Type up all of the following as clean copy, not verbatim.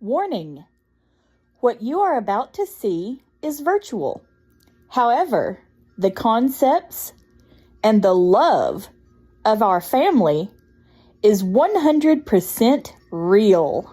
Warning: what you are about to see is virtual. However, the concepts and the love of our family is 100% real.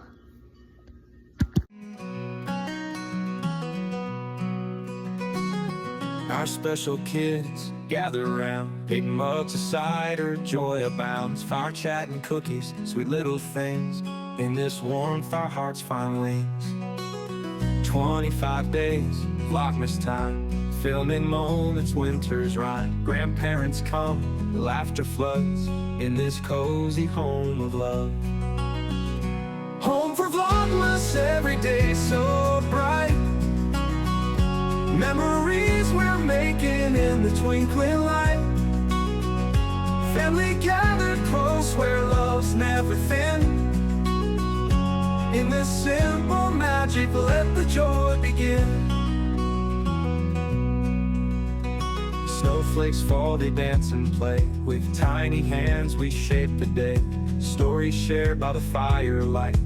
Our special kids gather around, big mugs of cider, joy abounds, fire chat and cookies, sweet little things. In this warmth our hearts find wings. 25 days, VLOGMAS time, filming moments winter's rhyme. Grandparents come, laughter floods, in this cozy home of love. Home for VLOGMAS, every day so bright. Memories we're making in the twinkling light. Family gathered close where love's never thin. In this simple magic, let the joy begin. Snowflakes fall, they dance and play. With tiny hands we shape the day. Stories shared by the firelight.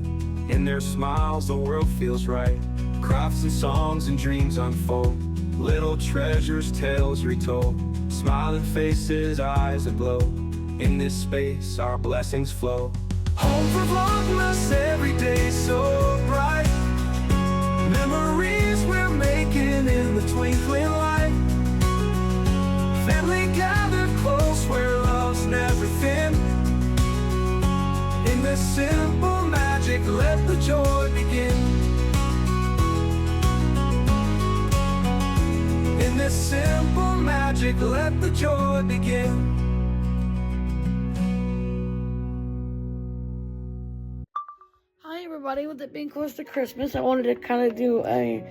In their smiles the world feels right. Crafts and songs and dreams unfold. Little treasures, tales retold. Smiling faces, eyes aglow. In this space our blessings flow. Home for VLOGMAS, every day so bright. Memories we're making in the twinkling light. Family gathered close where love's never thin. In this simple magic, let the joy begin. In this simple magic, let the joy begin. Hi everybody, with it being close to Christmas, I wanted to kind of do a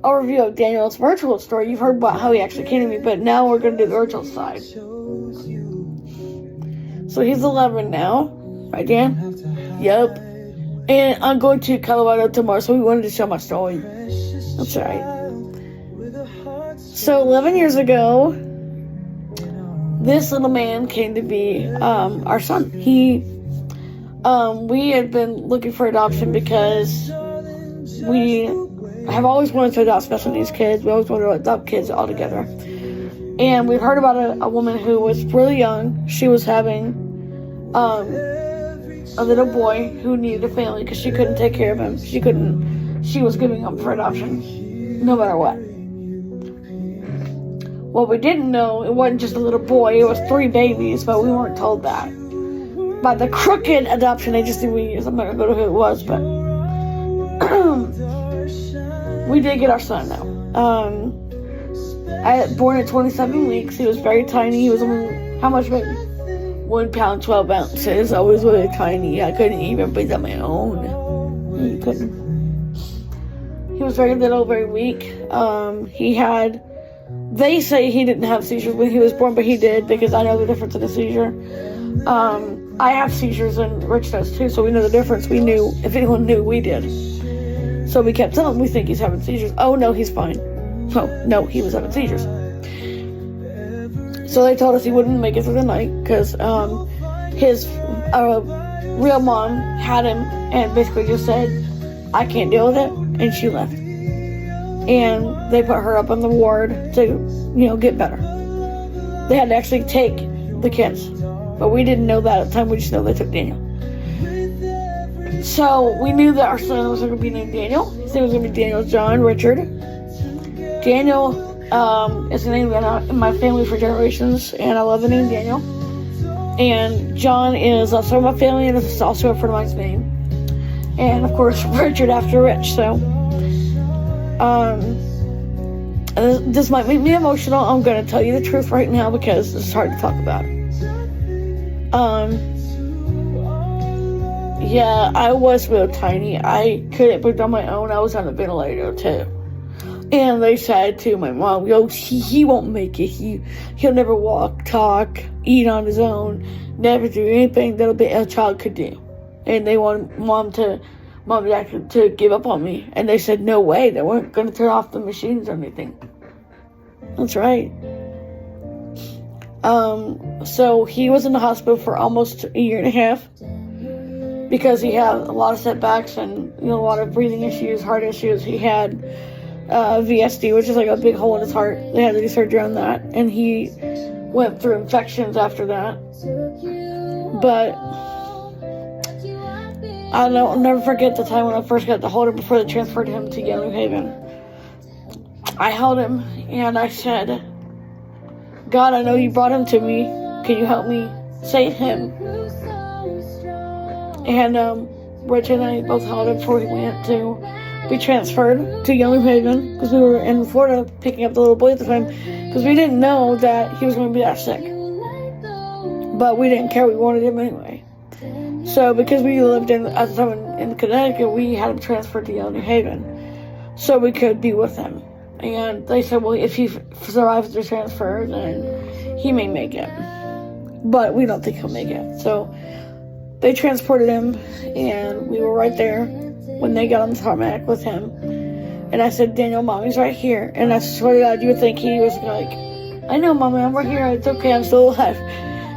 review of Daniel's virtual story. You've heard about how he actually came to me, but now we're going to do the virtual side. So he's 11 now, right Dan? Yep. And I'm going to Colorado tomorrow, so we wanted to show my story. That's right. So 11 years ago, this little man came to be our son. We had been looking for adoption because we have always wanted to adopt special needs kids. We always wanted to adopt kids all together. And we've heard about a woman who was really young. She was having a little boy who needed a family because she couldn't take care of him. She was giving him for adoption, no matter what. What we didn't know, it wasn't just a little boy, it was 3 babies, but we weren't told that. By the crooked adoption agency we used. I'm not going to go to who it was, but we did get our son now. Born at 27 weeks, he was very tiny. He was only, how much, baby? 1 pound, 12 ounces. I was really tiny. I couldn't even breathe on my own. He couldn't. He was very little, very weak. They say he didn't have seizures when he was born, but he did, because I know the difference in a seizure. I have seizures and Rich does too, so we know the difference. We knew, if anyone knew, we did. So we kept telling him, we think he's having seizures. Oh no, he's fine. Oh no, he was having seizures. So they told us he wouldn't make it through the night because his real mom had him and basically just said, I can't deal with it, and she left. And they put her up on the ward to, get better. They had to actually take the kids. But we didn't know that at the time, we just know they took Daniel. So we knew that our son was going to be named Daniel. His name was going to be Daniel John Richard. Daniel is a name that in my family for generations, and I love the name Daniel. And John is also my family, and it's also a friend of mine's name. And of course, Richard after Rich, so. This might make me emotional. I'm going to tell you the truth right now because it's hard to talk about. Yeah, I was real tiny. I couldn't breathe on my own. I was on a ventilator too. And they said to my mom, he won't make it. He'll never walk, talk, eat on his own, never do anything that a child could do. And they wanted mom and dad to give up on me. And they said no way. They weren't going to turn off the machines or anything. That's right. So he was in the hospital for almost a year and a half. because he had a lot of setbacks and a lot of breathing issues, heart issues. He had VSD, which is like a big hole in his heart. They had to do surgery on that, and he went through infections after that. But I'll never forget the time when I first got to hold him before they transferred him to New Haven. I held him and I said, God, I know you brought him to me. Can you help me save him? And Rich and I both held him before he went to be transferred to New Haven, because we were in Florida picking up the little boy at the time, because we didn't know that he was going to be that sick. But we didn't care. We wanted him anyway. So because we lived at the time in Connecticut, we had him transferred to New Haven so we could be with him. And they said, well, if he survives the transfer, then he may make it. But we don't think he'll make it. So they transported him, and we were right there when they got on the tarmac with him. And I said, Daniel, Mommy's right here. And I swear to God, you would think he was like, I know, Mommy, I'm right here. It's okay, I'm still alive.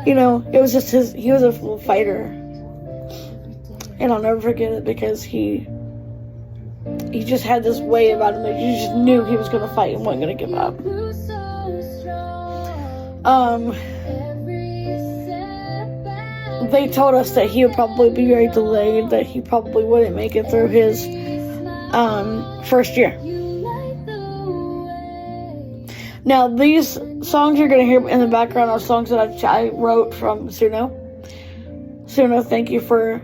It was just he was a little fighter. And I'll never forget it, because he just had this way about him that you just knew he was going to fight and wasn't going to give up. They told us that he would probably be very delayed, that he probably wouldn't make it through his first year. Now, these songs you're going to hear in the background are songs that I wrote from Suno. Suno, thank you for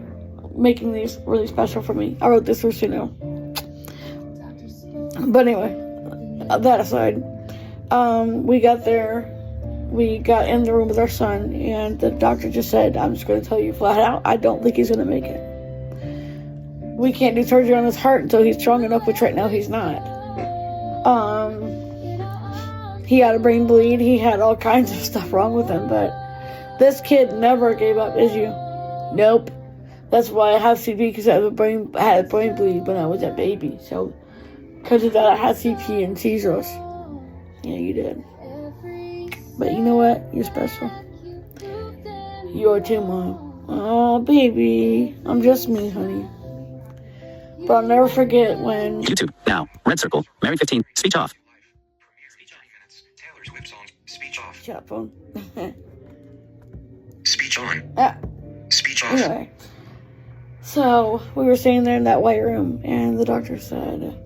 making these really special for me. I wrote this for Suno. But anyway, that aside, we got there, we got in the room with our son, and the doctor just said, I'm just going to tell you flat out, I don't think he's going to make it. We can't do surgery on his heart until he's strong enough, which right now he's not. He had a brain bleed, he had all kinds of stuff wrong with him, but this kid never gave up, is you? Nope. That's why I have CP, because I had a brain bleed when I was a baby. So, because of that, I had CP and seizures. Yeah, you did. But you know what? You're special. You're too, Mom. Oh, baby. I'm just me, honey. But I'll never forget when... YouTube, now, red circle, married 15, speech off. Speech off. Chat phone. Speech on. Ah. Speech off. Anyway. So, we were sitting there in that white room, and the doctor said,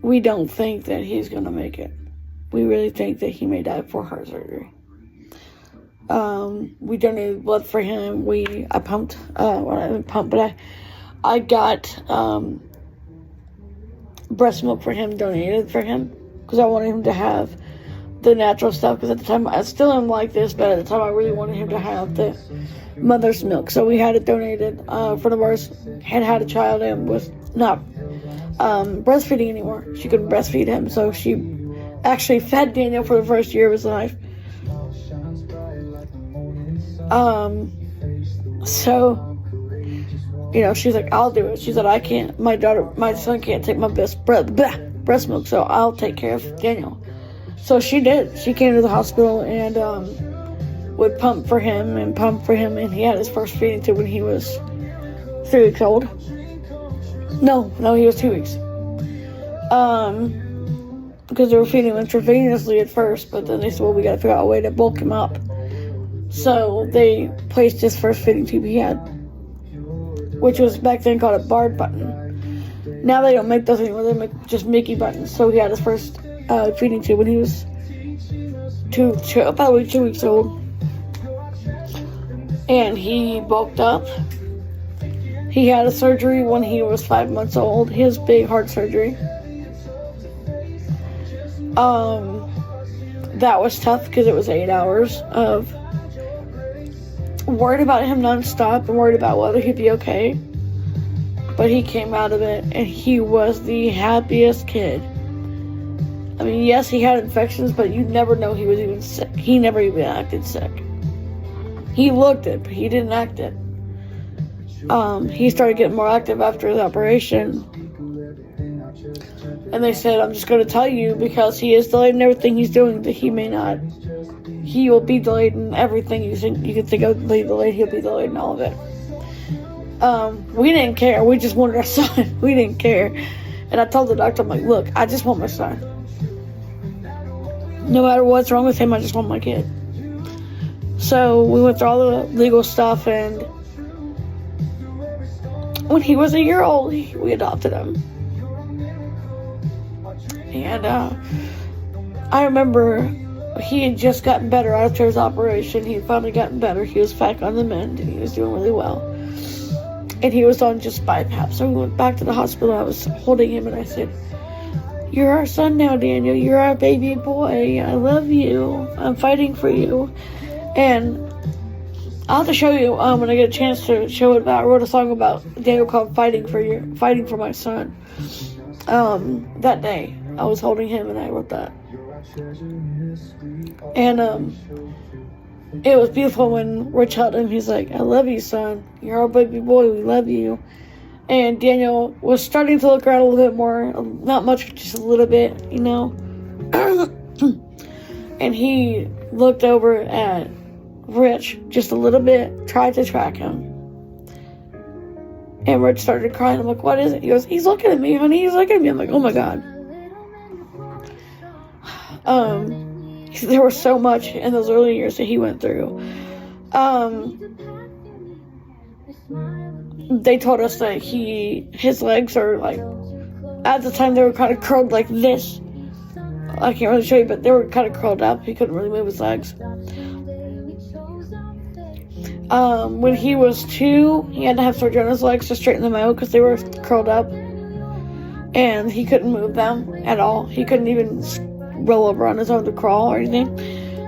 we don't think that he's going to make it. We really think that he may die before heart surgery. We donated blood for him. I pumped, but I got breast milk for him, donated for him, because I wanted him to have the natural stuff, because at the time, I still am like this, but at the time I really wanted him to have the mother's milk. So we had it donated. A friend of ours had a child and was not breastfeeding anymore. She couldn't breastfeed him, so she actually fed Daniel for the first year of his life. So, she's like, I'll do it. She said, I can't, my son can't take my breast milk, so I'll take care of Daniel. So she did. She came to the hospital and would pump for him, and he had his first feeding tube when he was 3 weeks old. No, he was 2 weeks. Because they were feeding him intravenously at first, but then they said, well, we gotta figure out a way to bulk him up. So they placed his first feeding tube he had, which was back then called a barred button. Now they don't make those anymore, they make just Mickey buttons. So he had his first feeding tube when he was about 2 weeks old. And he bulked up. He had a surgery when he was 5 months old, his big heart surgery. That was tough because it was 8 hours of worried about him nonstop and worried about whether he'd be okay. But he came out of it and he was the happiest kid. I mean, yes, he had infections, but you'd never know he was even sick. He never even acted sick. He looked it, but he didn't act it. He started getting more active after his operation. And they said, I'm just going to tell you, because he is delayed in everything he's doing, that he may not. He will be delayed in everything you can think of delayed. He'll be delayed in all of it. We didn't care. We just wanted our son. We didn't care. And I told the doctor, I'm like, look, I just want my son. No matter what's wrong with him, I just want my kid. So we went through all the legal stuff, and when he was a year old, we adopted him. And I remember he had just gotten better after his operation. He had finally gotten better. He was back on the mend, and he was doing really well. And he was on just BiPAP. So we went back to the hospital. I was holding him, and I said, "You're our son now, Daniel. You're our baby boy. I love you. I'm fighting for you." And I'll have to show you when I get a chance to show it. I wrote a song about Daniel called "Fighting for My Son." That day, I was holding him, and I wrote that. And it was beautiful when Rich held him. He's like, "I love you, son. You're our baby boy. We love you." And Daniel was starting to look around a little bit more. Not much, just a little bit, you know. And he looked over at Rich just a little bit, tried to track him. And Rich started crying. I'm like, "What is it?" He goes, "He's looking at me, honey. He's looking at me." I'm like, "Oh my God." There was so much in those early years that he went through. They told us that his legs are like, at the time they were kind of curled like this. I can't really show you, but they were kind of curled up. He couldn't really move his legs. When he was 2, he had to have surgery on his legs to straighten them out because they were curled up. And he couldn't move them at all. He couldn't even roll over on his own to crawl or anything.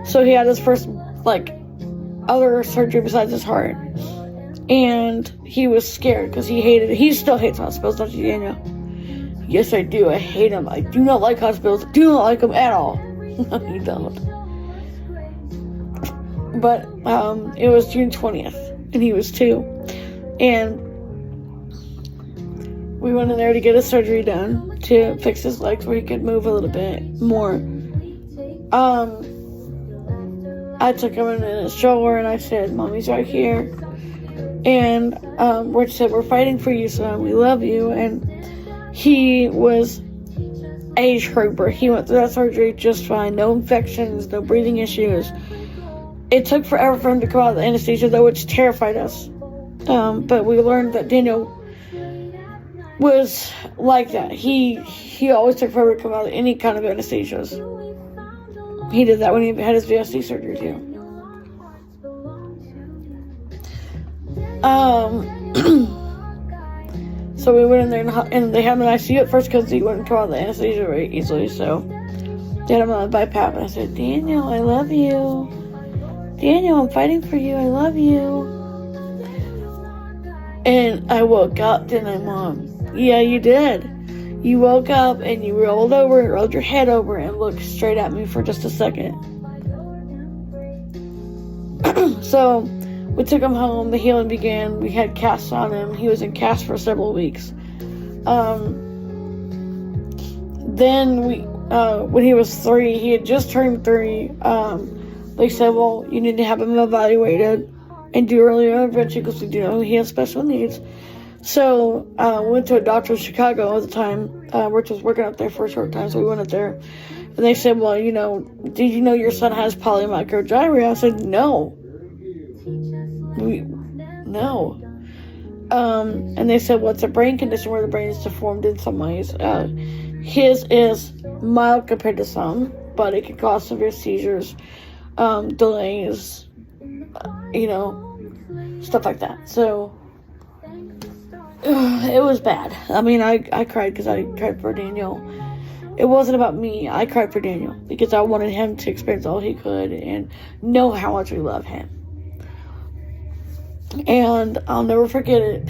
So he had his first, other surgery besides his heart. And he was scared because he still hates hospitals, don't you, Daniel? Yes, I do. I hate them. I do not like hospitals. I do not like them at all. No, you don't. But it was June 20th, and he was 2. And we went in there to get his surgery done to fix his legs where he could move a little bit more. I took him in a stroller, and I said, "Mommy's right here." And Rich said, "We're fighting for you, son. We love you." And he was a trooper. He went through that surgery just fine. No infections, no breathing issues. It took forever for him to come out of the anesthesia, though, which terrified us. But we learned that Daniel was like that. He always took forever to come out of any kind of anesthesias. He did that when he had his VSD surgery, too. So we went in there and they had him in ICU at first because he wouldn't come out of the anesthesia very easily. So they had him on BiPAP, and I said, "Daniel, I love you. Daniel, I'm fighting for you. I love you." And I woke up, didn't I, Mom? "Yeah, you did. You woke up and you rolled your head over and looked straight at me for just a second." So we took him home. The healing began. We had casts on him. He was in casts for several weeks. Then when he was 3, he had just turned 3. They said, "Well, you need to have him evaluated and do early intervention because we do know he has special needs." So we went to a doctor in Chicago at the time. Rich was working up there for a short time, so we went up there. And they said, "Well, did you know your son has polymicrogyria?" I said, "No. No." And they said, "Well, it's a brain condition where the brain is deformed in some ways. His is mild compared to some, but it can cause severe seizures, delays, stuff like that." So it was bad. I mean, I cried because I cried for Daniel. It wasn't about me. I cried for Daniel because I wanted him to experience all he could and know how much we love him. And I'll never forget it.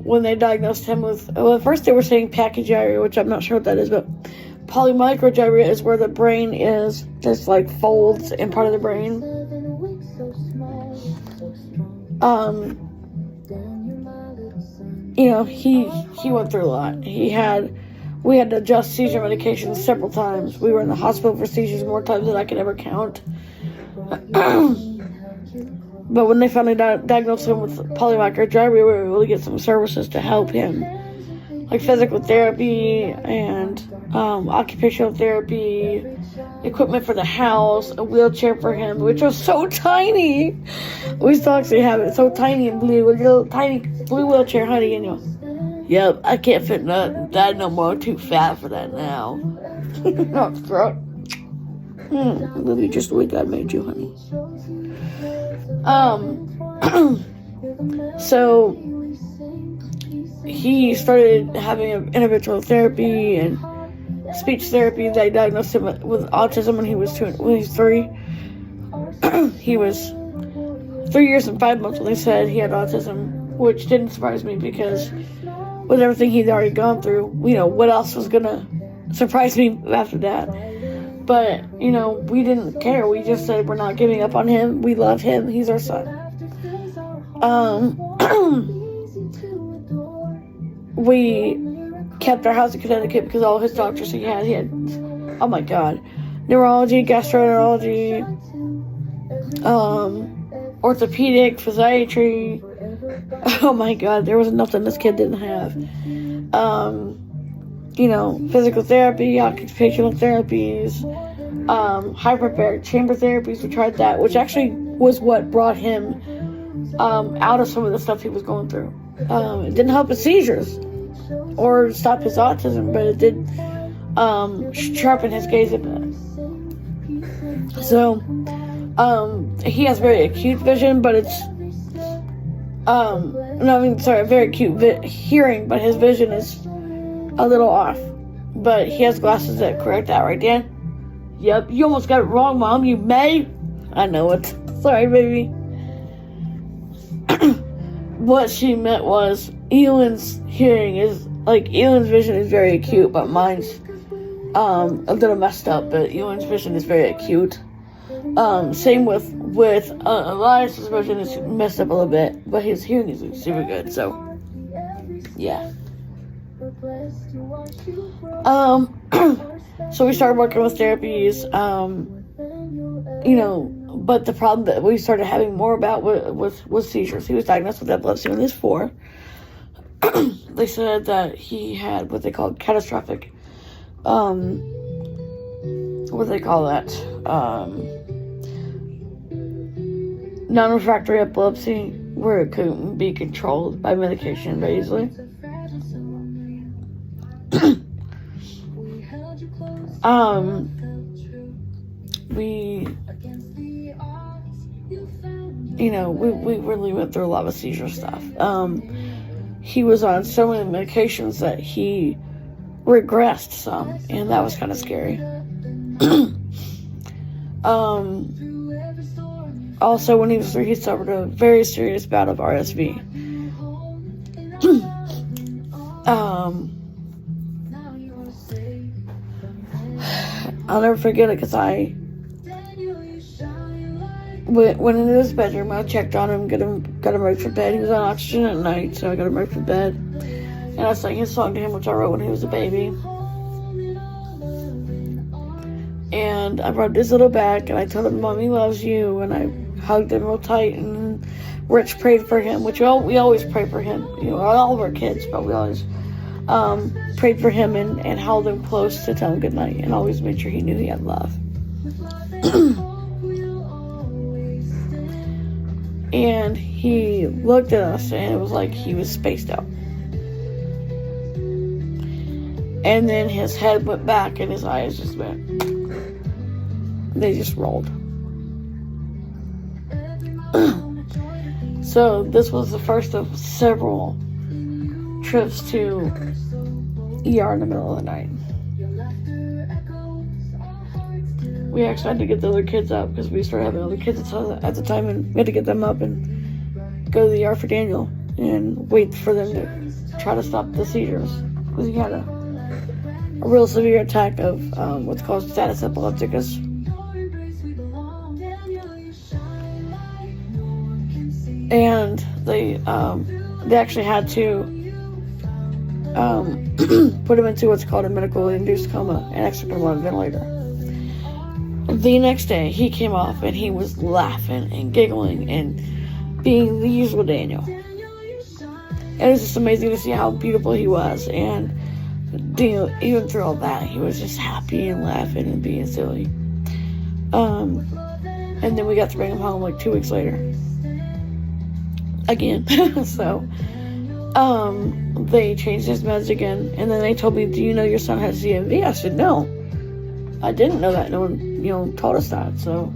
When they diagnosed him with, at first they were saying pachygyria, which I'm not sure what that is, but polymicrogyria is where the brain is just folds in part of the brain. He went through a lot. We had to adjust seizure medications several times. We were in the hospital for seizures more times than I could ever count. But when they finally diagnosed him with polymicrogyria, we were able to get some services to help him, like physical therapy and occupational therapy, equipment for the house, a wheelchair for him, which was so tiny. We still actually have it, so tiny and blue, a little tiny blue wheelchair, honey, and yep, I can't fit in that no more. I'm too fat for that now. Not throat. Maybe just the way God made you, honey. So he started having individual therapy and speech therapy. They diagnosed him with autism when he was 3. He was 3 years and 5 months when they said he had autism, which didn't surprise me because with everything he'd already gone through, what else was gonna surprise me after that? But, we didn't care. We just said we're not giving up on him. We love him. He's our son. We kept our house in Connecticut because all his doctors he had, oh my God, neurology, gastroenterology, orthopedic, physiatry. Oh my God, there was nothing this kid didn't have. Physical therapy, occupational therapies, hyperbaric chamber therapies. We tried that, which actually was what brought him out of some of the stuff he was going through. It didn't help his seizures or stop his autism, but it did sharpen his gaze a bit. So he has very acute vision, but it's very acute hearing, but his vision is a little off. But he has glasses that correct that, right, Dan? Yep, you almost got it wrong, Mom. You may. I know it. Sorry, baby. What she meant was Elan's vision is very acute, but mine's a little messed up. But Elan's vision is very acute. Same with Elias's vision is messed up a little bit, but his hearing is super good. So, yeah. So we started working with therapies. But the problem that we started having more about was seizures. He was diagnosed with epilepsy when he was 4. They said that he had what they call catastrophic, non-refractory epilepsy, where it couldn't be controlled by medication very easily. We really went through a lot of seizure stuff. He was on so many medications that he regressed some, and that was kind of scary. Also, when he was 3, he suffered a very serious bout of RSV. I'll never forget it because I went into his bedroom. I checked on him, got him ready for bed. He was on oxygen at night, so I got him ready for bed. And I sang his song to him, which I wrote when he was a baby. And I rubbed his little back, and I told him, Mommy loves you, and I hugged him real tight, and Rich prayed for him, which we always pray for him. All of our kids, but we always prayed for him and held him close to tell him good night, and always made sure he knew he had love. And he looked at us, and it was like he was spaced out. And then his head went back, and his eyes just went. They just rolled. So this was the first of several trips to ER in the middle of the night. We actually had to get the other kids up because we started having other kids at the time, and we had to get them up and go to the ER for Daniel and wait for them to try to stop the seizures because he had a real severe attack of what's called status epilepticus. And they actually had to put him into what's called a medically induced coma and actually put him on a ventilator. The next day, he came off and he was laughing and giggling, and being the usual Daniel. And it was just amazing to see how beautiful he was. And even through all that, he was just happy and laughing and being silly. And then we got to bring him home like 2 weeks later. Again. So, they changed his meds again. And then they told me, do you know your son has CMV? I said, no. I didn't know that. No one, told us that. So,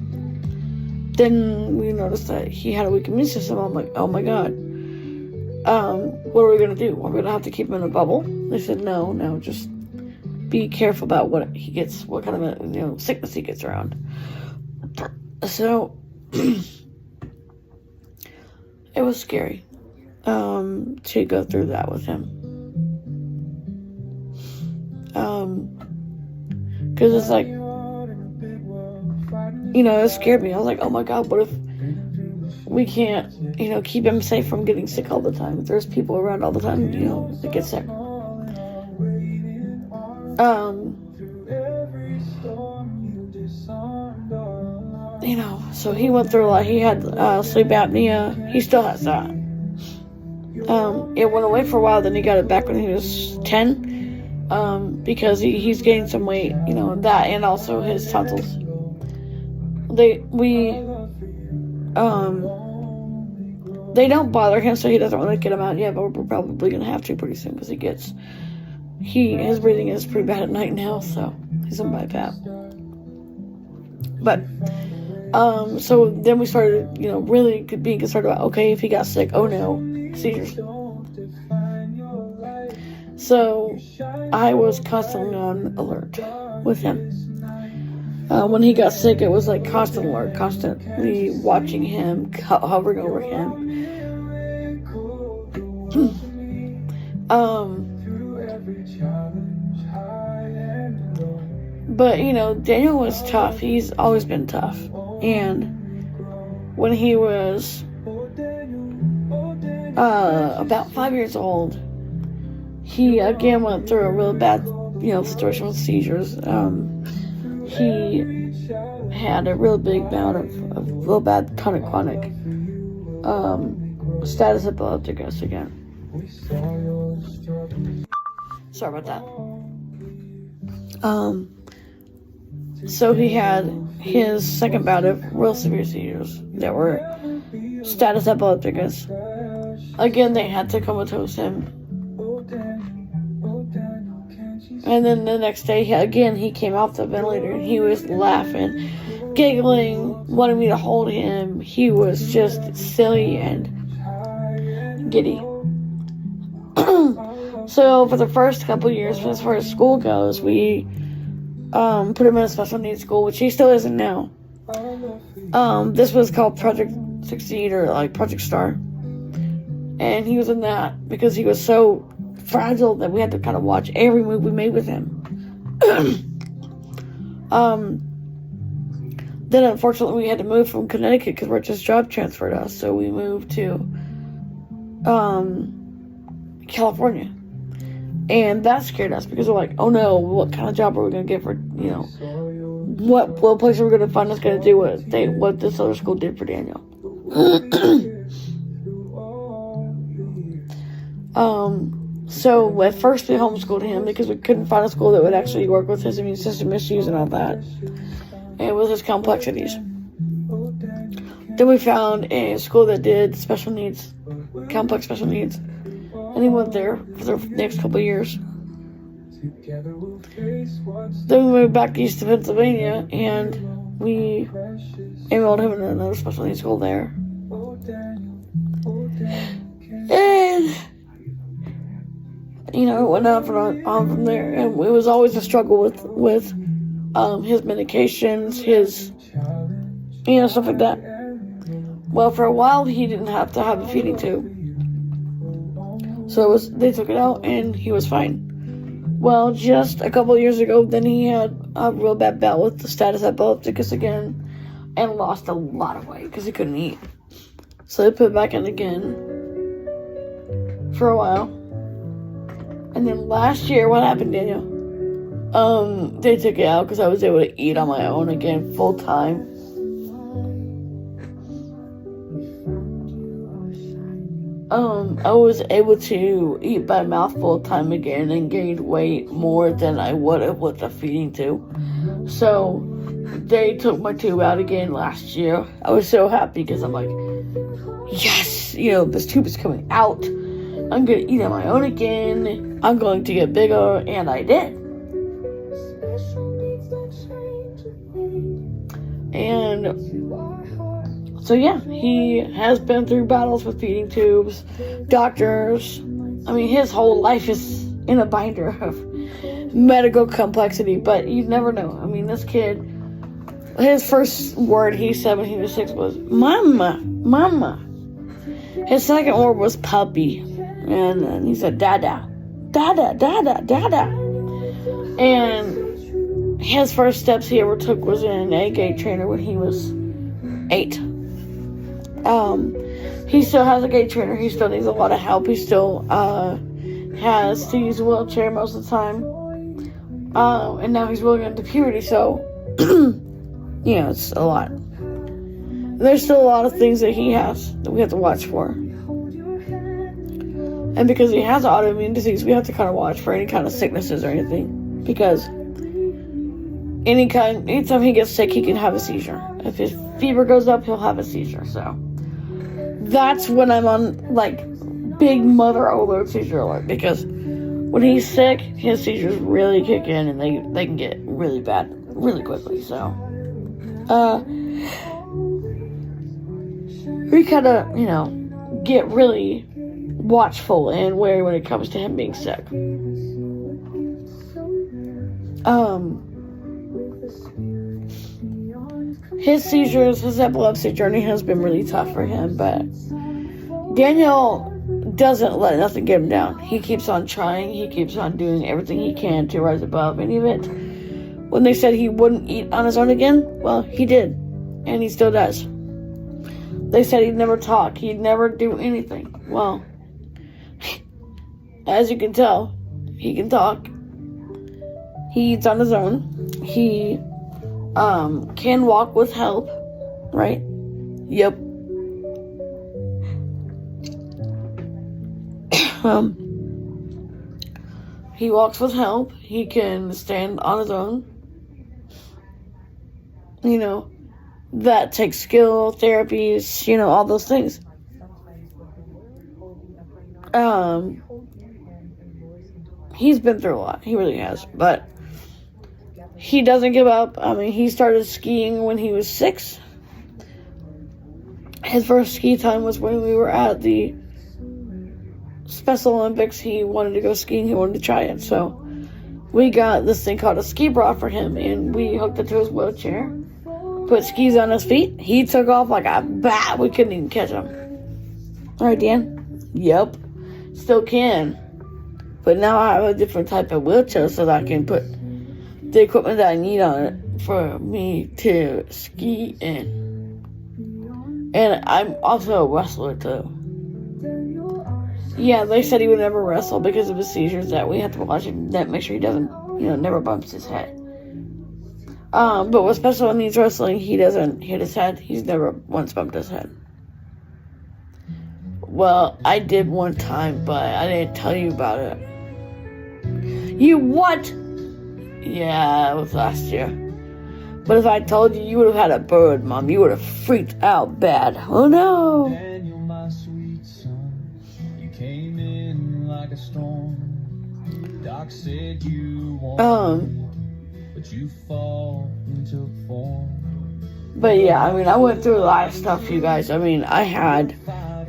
then we noticed that he had a weak immune system. I'm like, oh my God. What are we going to do? We're going to have to keep him in a bubble? They said, no, just be careful about what he gets, what kind of, sickness he gets around. So, it was scary, to go through that with him. Cause it's like, it scared me. I was like, oh my God, what if we can't, keep him safe from getting sick all the time? If there's people around all the time, that get sick. So he went through a lot. He had sleep apnea. He still has that. It went away for a while, then he got it back when he was 10, because he's gained some weight, that, and also his tonsils. They don't bother him, so he doesn't want to get them out yet, but we're probably going to have to pretty soon, because his breathing is pretty bad at night now, so he's on BiPAP. But, so then we started, really being concerned about, okay, if he got sick, oh no, seizures. So, I was constantly on alert with him. When he got sick, it was like constant alert, constantly watching him, hovering over him. But, Daniel was tough. He's always been tough. And when he was about 5 years old, he again went through a really bad, situation with seizures. He had a real big bout of real bad tonic-clonic status epilepticus again. Sorry about that. So he had his second bout of real severe seizures that were status epilepticus. Again, they had to comatose him. And then the next day, he came off the ventilator and he was laughing, giggling, wanting me to hold him. He was just silly and giddy. So for the first couple years, as far as school goes, we put him in a special needs school, which he still isn't now. This was called Project Succeed, or like Project Star. And he was in that because he was so fragile that we had to kind of watch every move we made with him. Then unfortunately we had to move from Connecticut because Rich's job transferred us, so we moved to California. And that scared us because we're like, oh no, what kind of job are we going to get for, what place are we going to find that's going to do what this other school did for Daniel? So at first we homeschooled him because we couldn't find a school that would actually work with his immune system issues and all that, and with his complexities. Then we found a school that did special needs, complex special needs, and he went there for the next couple of years. Then we moved back east to Pennsylvania, and we enrolled him in another special needs school there. And it went on from there, and it was always a struggle with his medications, his stuff like that. Well, for a while he didn't have to have a feeding tube, so they took it out and he was fine. Well, just a couple of years ago, then he had a real bad bout with the status epilepticus again, and lost a lot of weight because he couldn't eat. So they put it back in again for a while. And then last year, what happened, Daniel? They took it out because I was able to eat on my own again, full time. I was able to eat by mouthful time again and gained weight more than I would have with a feeding tube. So they took my tube out again last year. I was so happy because I'm like, yes, this tube is coming out. I'm going to eat on my own again. I'm going to get bigger, and I did. And so yeah, he has been through battles with feeding tubes, doctors. I mean, his whole life is in a binder of medical complexity, but you never know. I mean, this kid, his first word he said when he was 6 was, Mama, Mama. His second word was puppy. And then he said, Dada, Dada, Dada, Dada. And his first steps he ever took was in a gait trainer when he was 8. He still has a gait trainer. He still needs a lot of help. He still has to use a wheelchair most of the time. And now he's going into puberty, so it's a lot. There's still a lot of things that he has that we have to watch for. And because he has autoimmune disease, we have to kind of watch for any kind of sicknesses or anything. Because anytime he gets sick, he can have a seizure. If his fever goes up, he'll have a seizure. So that's when I'm on, big mother alert, seizure alert. Because when he's sick, his seizures really kick in and they can get really bad really quickly. So we kind of, get really watchful and wary when it comes to him being sick. His seizures, his epilepsy journey has been really tough for him, but Daniel doesn't let nothing get him down. He keeps on trying. He keeps on doing everything he can to rise above any of it. When they said he wouldn't eat on his own again, well, he did, and he still does. They said he'd never talk. He'd never do anything. Well, as you can tell, he can talk. He eats on his own. He can walk with help, right? Yep. He walks with help. He can stand on his own. That takes skill, therapies, all those things. He's been through a lot. He really has. But he doesn't give up. I mean, he started skiing when he was 6. His first ski time was when we were at the Special Olympics. He wanted to go skiing. He wanted to try it. So we got this thing called a ski bra for him, and we hooked it to his wheelchair, put skis on his feet. He took off like a bat. We couldn't even catch him. All right, Dan? Yep. Still can. But now I have a different type of wheelchair so that I can put the equipment that I need on it for me to ski in. And I'm also a wrestler too. Yeah, they said he would never wrestle because of his seizures, that we have to watch him, that make sure he doesn't, never bumps his head. But with special needs wrestling, he doesn't hit his head. He's never once bumped his head. Well, I did one time, but I didn't tell you about it. You what? Yeah, it was last year. But if I told you, you would have had a bird, Mom. You would have freaked out bad. Oh no. Daniel, my sweet son, you came in like a storm. Doc said you wanted, but you fall into form. But yeah, I went through a lot of stuff, you guys. I had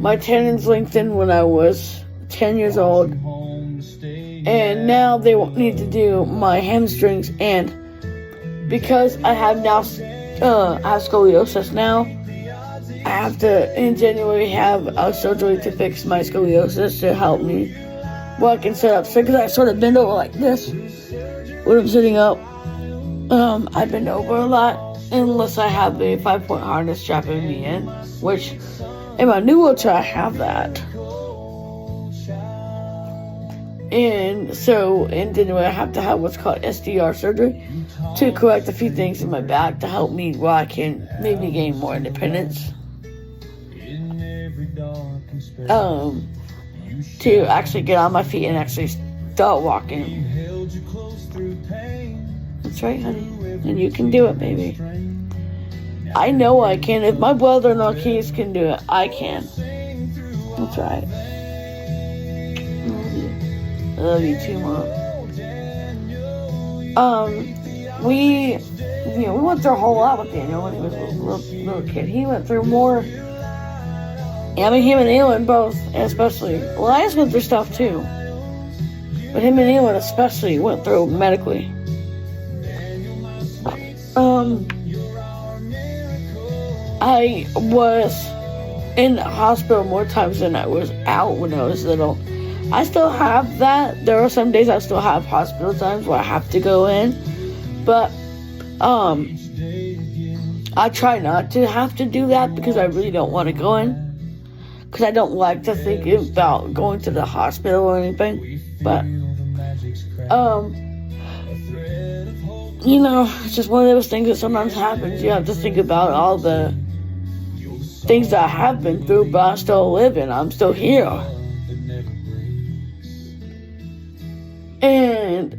my tendons lengthened when I was 10 years old. And now they need to do my hamstrings, and because I have scoliosis now, I have to in January have a surgery to fix my scoliosis to help me walk and sit up. So because I sort of bend over like this when I'm sitting up, I bend over a lot unless I have a 5-point harness strapping me in, which in my new wheelchair I have that. And so in January I have to have what's called SDR surgery to correct a few things in my back to help me where I can maybe gain more independence. to actually get on my feet and actually start walking. That's right, honey. And you can do it, baby. I know I can. If my brother-in-law Keys can do it, I can. That's right. I love you too, Mom. We went through a whole lot with Daniel when he was a little kid. He went through more. I mean, him and Aylin both, especially. Elias went through stuff too. But him and Aylin especially went through medically. I was in the hospital more times than I was out when I was little. I still have that. There are some days I still have hospital times where I have to go in. But, I try not to have to do that because I really don't want to go in. Because I don't like to think about going to the hospital or anything. But, it's just one of those things that sometimes happens. You have to think about all the things that I have been through, but I'm still living. I'm still here. And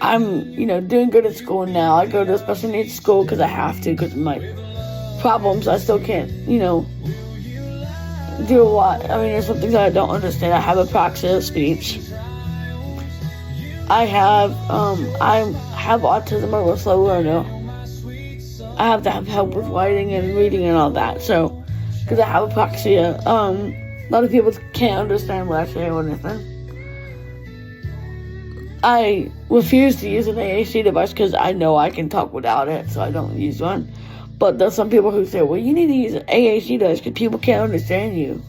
I'm, doing good at school now. I go to special needs school because I have to, because of my problems. I still can't, do a lot. I mean, there's some things that I don't understand. I have apraxia of speech. I have autism or slow learner. I have to have help with writing and reading and all that. So, because I have apraxia, a lot of people can't understand what I say or anything. I refuse to use an AAC device because I know I can talk without it, so I don't use one. But there's some people who say, well, you need to use an AAC device because people can't understand you.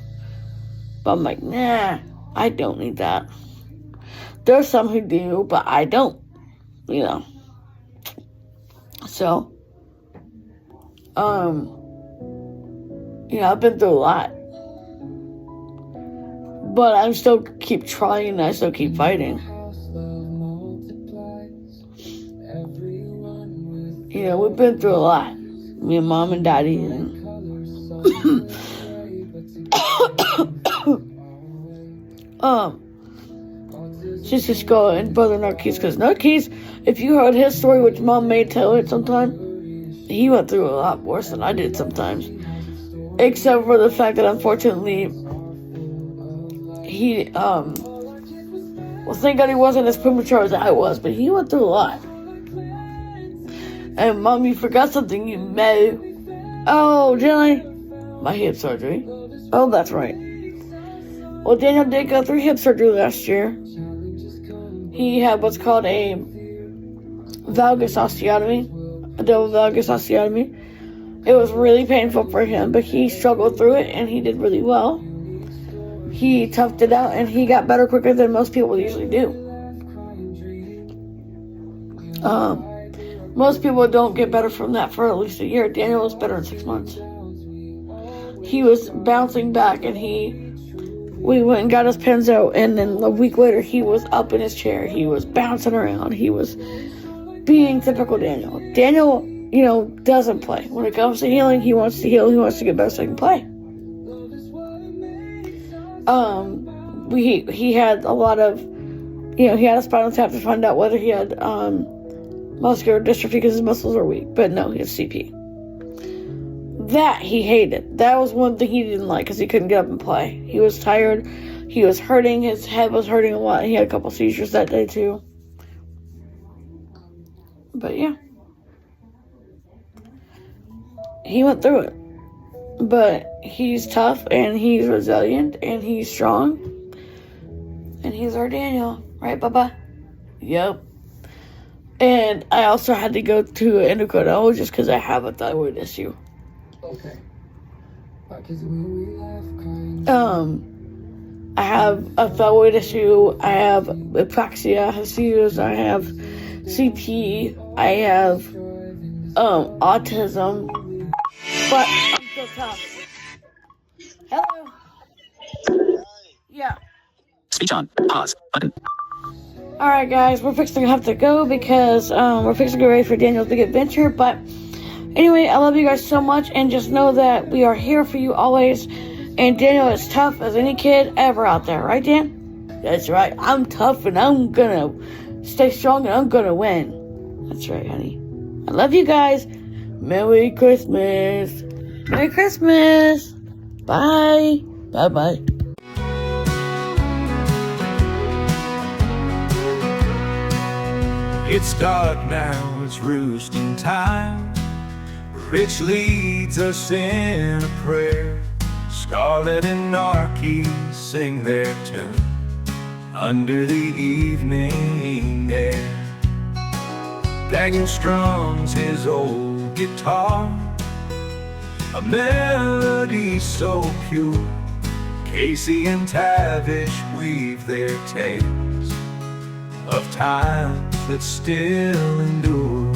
But I'm like, nah, I don't need that. There's some who do, but I don't, So, I've been through a lot. But I still keep trying and I still keep fighting. We've been through a lot. Me and Mom and Daddy. And Sister Skull and Brother Narkees. Because Narkees, if you heard his story, which Mom may tell it sometime, he went through a lot worse than I did sometimes. Except for the fact that, unfortunately, he, thank God he wasn't as premature as I was, but he went through a lot. And Mom, you forgot something, you may. Oh, did I? My hip surgery. Oh, that's right. Well, Daniel did go through hip surgery last year. He had what's called a valgus osteotomy. A double valgus osteotomy. It was really painful for him, but he struggled through it and he did really well. He toughed it out and he got better quicker than most people usually do. Most people don't get better from that for at least a year. Daniel was better in 6 months. He was bouncing back and we went and got his pens out, and then a week later he was up in his chair. He was bouncing around. He was being typical Daniel. Daniel, doesn't play. When it comes to healing, he wants to heal. He wants to get better so he can play. He had a lot of, he had a spinal tap to find out whether he had muscular dystrophy because his muscles are weak. But no, he has CP. That he hated. That was one thing he didn't like because he couldn't get up and play. He was tired. He was hurting. His head was hurting a lot. He had a couple seizures that day too. But yeah. He went through it. But he's tough and he's resilient and he's strong. And he's our Daniel. Right, Bubba? Yep. And I also had to go to an endocrinologist because I have a thyroid issue. Okay. I have a thyroid issue. I have apraxia. I have seizures. I have CP. I have autism. But I'm still tough. Hello. Yeah. Speech on. Pause. Button. Alright guys, we're fixing to have to go because we're fixing to get ready for Daniel's big adventure. But anyway, I love you guys so much, and just know that we are here for you always. And Daniel is tough as any kid ever out there, right, Dan? That's right. I'm tough and I'm gonna stay strong and I'm gonna win. That's right, honey. I love you guys. Merry Christmas. Merry Christmas. Bye. Bye-bye. It's dark now, it's roosting time. Rich leads us in a prayer. Scarlet and Narky sing their tune under the evening air. Dagon strums his old guitar, a melody so pure. Casey and Tavish weave their tales of times that still endure.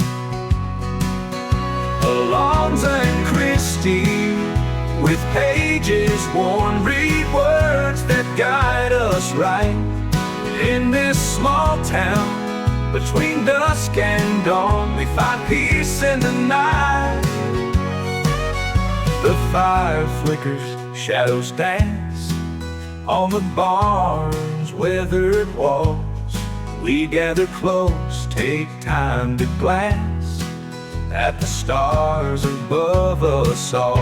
Alonzo and Christy with pages worn read words that guide us right. In this small town, between dusk and dawn, we find peace in the night. The fire flickers, shadows dance on the barn's weathered walls. We gather close, take time to glance at the stars above us all.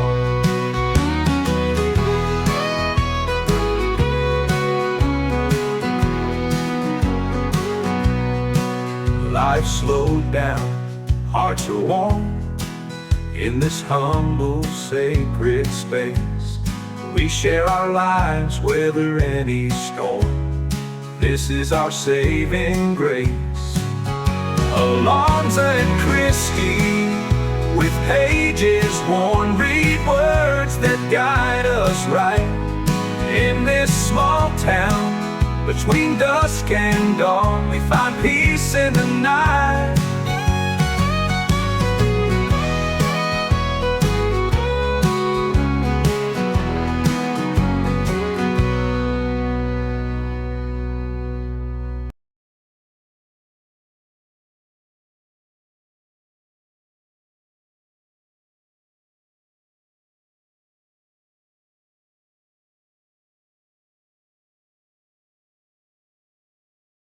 Life slowed down, hearts are warm in this humble, sacred space. We share our lives, weather any storm. This is our saving grace. Alonzo and Christy with pages worn read words that guide us right. In this small town, between dusk and dawn, we find peace in the night.